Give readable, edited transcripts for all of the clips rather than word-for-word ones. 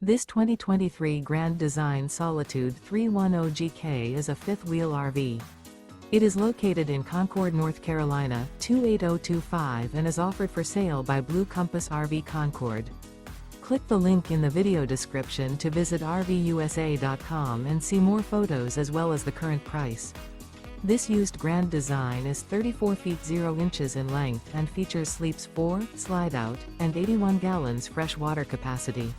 This 2023 Grand Design Solitude 310GK is a fifth-wheel RV. It is located in Concord, North Carolina, 28025 and is offered for sale by Blue Compass RV Concord. Click the link in the video description to visit RVUSA.com and see more photos as well as the current price. This used Grand Design is 34 feet 0 inches in length and features sleeps 4, slide-out, and 81 gallons fresh water capacity.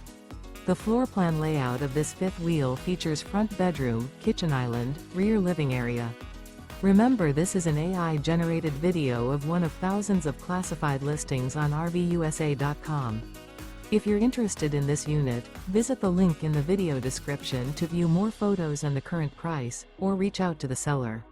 The floor plan layout of this fifth wheel features front bedroom, kitchen island, rear living area. Remember, this is an AI-generated video of one of thousands of classified listings on RVUSA.com. If you're interested in this unit, visit the link in the video description to view more photos and the current price, or reach out to the seller.